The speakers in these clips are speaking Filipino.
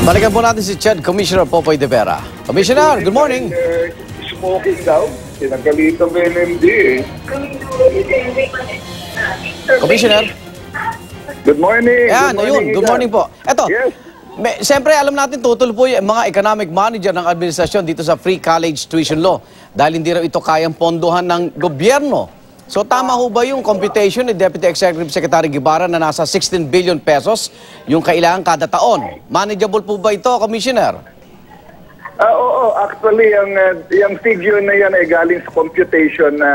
Balikan po natin si Ched Commissioner Popoy de Vera. Commissioner, good morning. Smoking daw. Pinagalitan ng NMD eh. Commissioner. Good morning. Yan, ayun. Good morning po. Eto, Yes. siyempre alam natin tutol po yung mga economic manager ng administrasyon dito sa free college tuition law dahil hindi raw ito kayang pondohan ng gobyerno. So tama ho ba yung computation ni Deputy Executive Secretary Guevara na nasa 16 billion pesos yung kailangan kada taon? Manageable po ba ito, Commissioner? Oo, actually, yung figure na yan ay galing sa computation na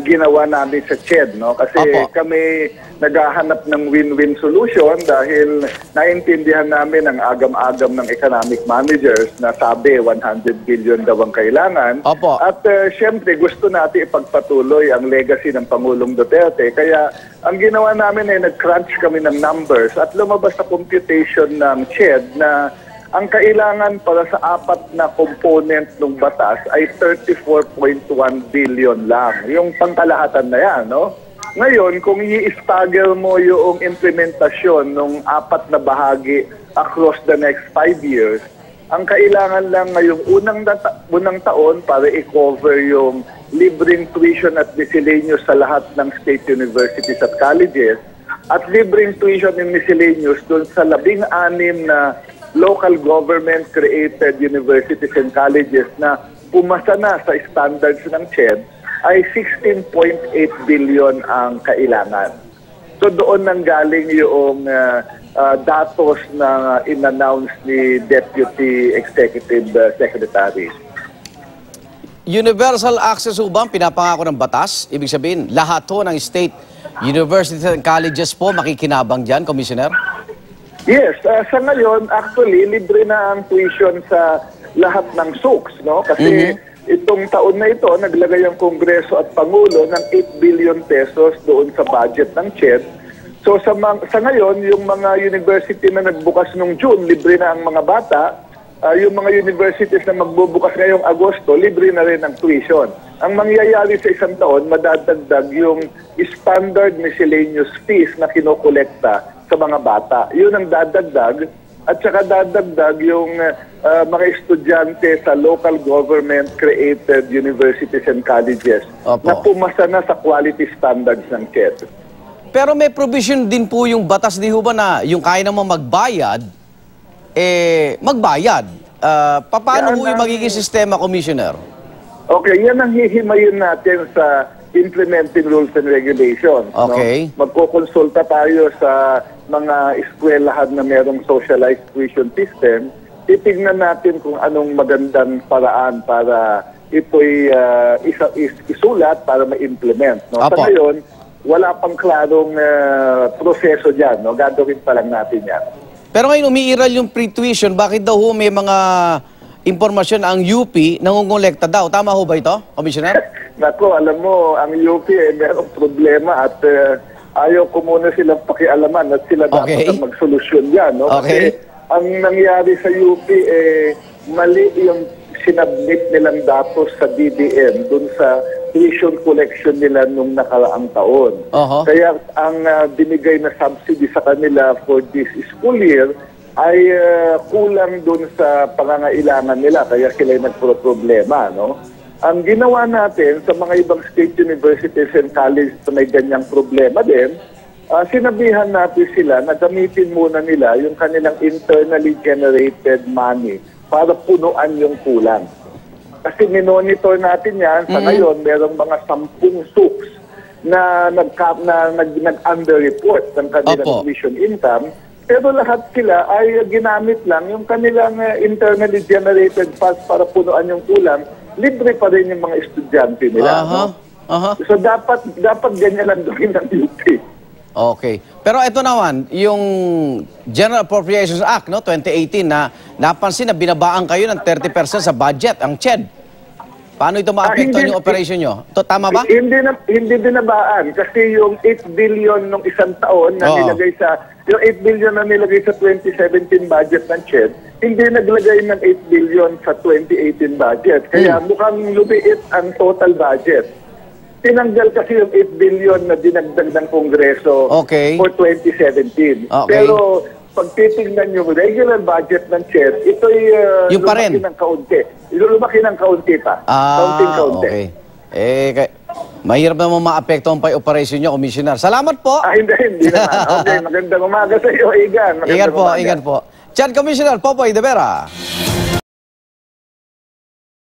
ginawa namin sa CHED, no? Kasi Opo. kami naghahanap ng win-win solution dahil naintindihan namin ang agam-agam ng economic managers na sabi 100 billion daw ang kailangan. Opo. At syempre gusto natin ipagpatuloy ang legacy ng Pangulong Duterte. Kaya ang ginawa namin ay nag-crunch kami ng numbers at lumabas sa computation ng CHED na ang kailangan para sa apat na component ng batas ay 34.1 billion lang. Yung pangkalahatan na yan, no? Ngayon, kung i-stagger mo yung implementasyon ng apat na bahagi across the next 5 years, ang kailangan lang ngayong unang taon para i-cover yung libreng tuition at miscellaneous sa lahat ng state universities at colleges at libreng tuition and miscellaneous doon sa 16 na local government-created universities and colleges na pumasa na sa standards ng CHED ay 16.8 billion ang kailangan. So doon nanggaling yung datos na in-announce ni Deputy Executive Secretary. Universal access ho ba ang pinapangako ng batas? Ibig sabihin, lahat ho ng state universities and colleges po makikinabang dyan, Commissioner? Yes, sa ngayon, actually, libre na ang tuition sa lahat ng SUCs, no? Kasi itong taon na ito, naglagay ang Kongreso at Pangulo ng 8 billion pesos doon sa budget ng CHED. So sa ngayon, yung mga university na nagbukas nung June, libre na ang mga bata. Yung mga universities na magbubukas ngayong Agosto, libre na rin ang tuition. Ang mangyayari sa isang taon, madadagdag yung standard miscellaneous fees na kinokolekta sa mga bata. Yun ang dadagdag at saka dadagdag yung mga estudyante sa local government-created universities and colleges na pumasa na sa quality standards ng CHED. Pero may provision din po yung batas, di ho ba, na yung kaya naman magbayad, magbayad. Paano po yung magiging sistema, Commissioner? Okay, yan ang hihimayin natin sa implementing rules and regulations. Okay. No? Magkukonsulta tayo sa mga eskwelahan na merong socialized tuition system. Titignan natin kung anong magandang paraan para ito'y isulat para ma-implement. No? Sa ngayon, wala pang klarong proseso dyan. No? Gagawin pa lang natin yan. Pero ngayon umiiral yung pre-tuition, bakit daw ho may mga impormasyon ang UP nangongolekta daw? Tama ho ba ito, Commissioner? Nako, alam mo, ang UP merong problema at ayaw ko muna silang pakialaman at sila dapat ang magsolusyon yan. No? Kasi ang nangyari sa UP, mali yung sinabmit nilang datos sa DBM dun sa tuition collection nila nung nakaraang taon. Kaya ang binigay na subsidy sa kanila for this school year ay kulang dun sa pangangailangan nila, kaya sila nagpro-problema, no? Ang ginawa natin sa mga ibang state universities and colleges na may ganyang problema din, sinabihan natin sila na gamitin muna nila yung kanilang internally generated money para punuan yung kulang. Kasi minonitor natin yan, sa ngayon, merong mga 10 SUCs na nag-underreport ng kanilang tuition income. Pero lahat sila ay ginamit lang yung kanilang internally generated funds para punuan yung kulang. Libre pa rin yung mga estudyante nila. No? So dapat ganyan lang gawin ng UP. Okay. Pero ito naman, yung General Appropriations Act, no, 2018, na napansin na binabaan kayo ng 30% sa budget, ang CHED. Paano ito ma-apektuhan yung operation nyo? Tama ba? Hindi binabaan kasi yung 8 billion nung isang taon na nilagay sa yung 8 billion na nilagay sa 2017 budget ng CHED, hindi naglagay ng 8 billion sa 2018 budget. Kaya mukhang lumiit ang total budget. Tinanggal kasi yung 8 billion na dinagdag ng Kongreso for 2017. Pero pag titingnan yung regular budget ng CHED, ito'y Yung pa rin. lumaki ng kaunti. Lumaki ng kaunti pa. Kaunting-kaunti. Okay. Mahirap naman maapektuhan pa yung operation nyo, Commissioner. Salamat po. Hindi naman. Okay, magandang umaga sa iyo, Igan. Ingat po. Chan Commissioner Popoy de Vera.